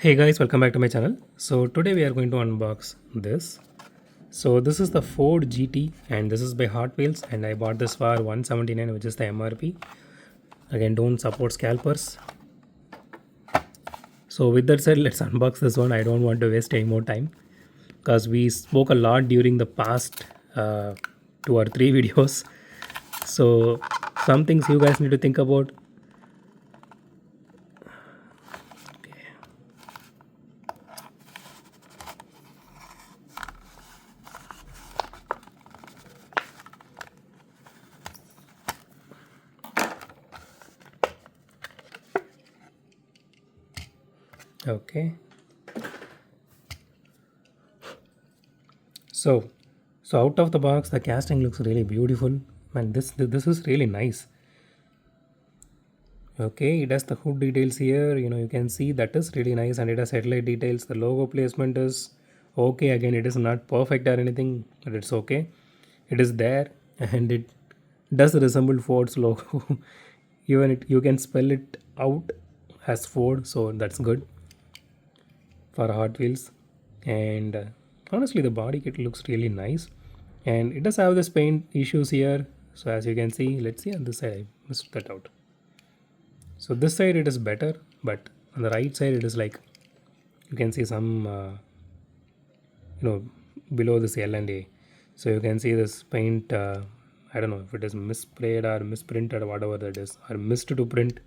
Hey guys, welcome back to my channel. So today we are going to unbox this. So this is the Ford GT and this is by Hotwheels and I bought this for 179, which is the MRP. Again, don't support scalpers. So with that said, let's unbox this one. I don't want to waste any more time because we spoke a lot during the past 2 or 3 videos. So some things you guys need to think about. Okay. So, so out of the box, the casting looks really beautiful, and this is really nice. Okay, it has the hood details here. You can see that is really nice, and it has headlight details. The logo placement is okay. Again, it is not perfect or anything, but it's okay. It is there, and it does resemble Ford's logo. Even you can spell it out as Ford, so that's good for Hot Wheels. And honestly, the body kit looks really nice, and it does have this paint issues here. So as you can see, let's see on this side. I missed that out. So this side it is better, but on the right side it is like you can see some below this L and A. So you can see this paint. I don't know if it is missprayed or misprinted or whatever that is, or missed to print.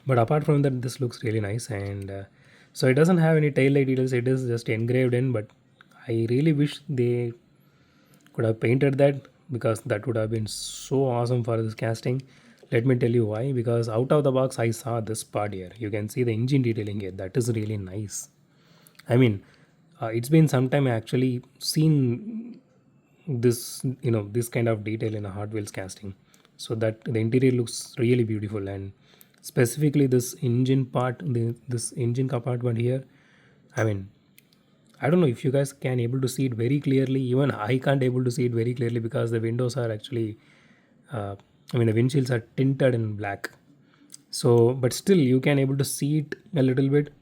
But apart from that, this looks really nice, and so it doesn't have any tail light details. It is just engraved in, but I really wish they could have painted that because that would have been so awesome for this casting. Let me tell you why. Because out of the box, I saw this part here. You can see the engine detailing here. That is really nice. I mean, it's been some time I actually seen this kind of detail in a Hot Wheels casting. So that the interior looks really beautiful, and specifically this engine part, this engine compartment here. I mean, I don't know if you guys can able to see it very clearly. Even I can't able to see it very clearly because the windows are actually, the windshields are tinted in black. So, but still you can able to see it a little bit.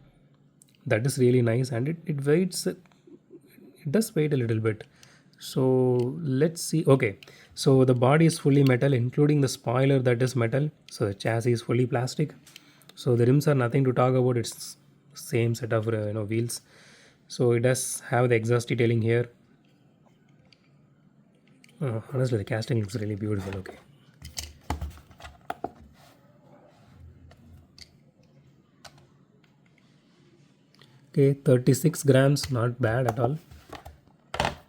That is really nice, and it weights. It does weight a little bit. So let's see. Okay, so the body is fully metal, including the spoiler that is metal. So the chassis is fully plastic. So the rims are nothing to talk about. It's same set of wheels. So it does have the exhaust detailing here. Honestly, the casting looks really beautiful. Okay. Okay, 36 grams, not bad at all.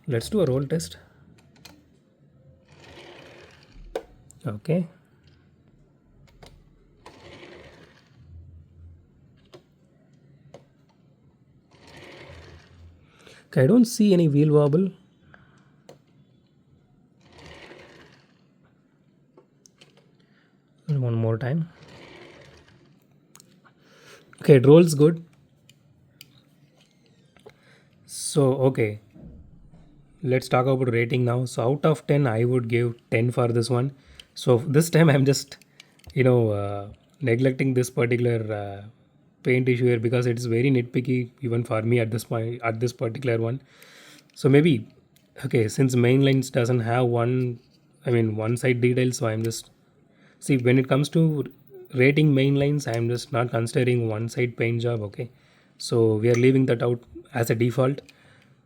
Let's do a roll test. Okay. Okay, I don't see any wheel wobble. One more time. Okay, it rolls good. So, okay, let's talk about rating now. So, out of 10, I would give 10 for this one. So, this time I'm just, neglecting this particular paint issue here because it's very nitpicky even for me at this point, at this particular one. So, maybe, okay, since main lines doesn't have one side detail, so I'm just, see, when it comes to rating main lines, I'm just not considering one side paint job. Okay, so we are leaving that out as a default.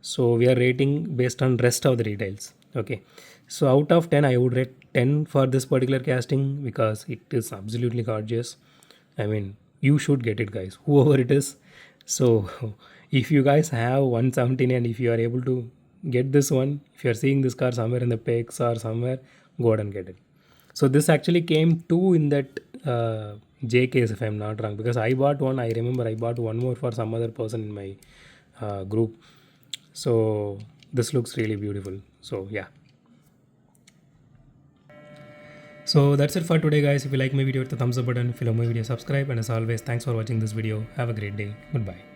So we are rating based on rest of the details. Okay, so out of 10, I would rate 10 for this particular casting because it is absolutely gorgeous. I mean, you should get it, guys, whoever it is. So if you guys have 117 and if you are able to get this one, if you are seeing this car somewhere in the pics or somewhere, go ahead and get it. So this actually came two in that J case, if I'm not wrong, because I bought one. I remember I bought one more for some other person in my group. So this looks really beautiful. So yeah. So that's it for today, guys. If you like my video, hit the thumbs up button. If you love my video, subscribe. And as always, thanks for watching this video. Have a great day. Goodbye.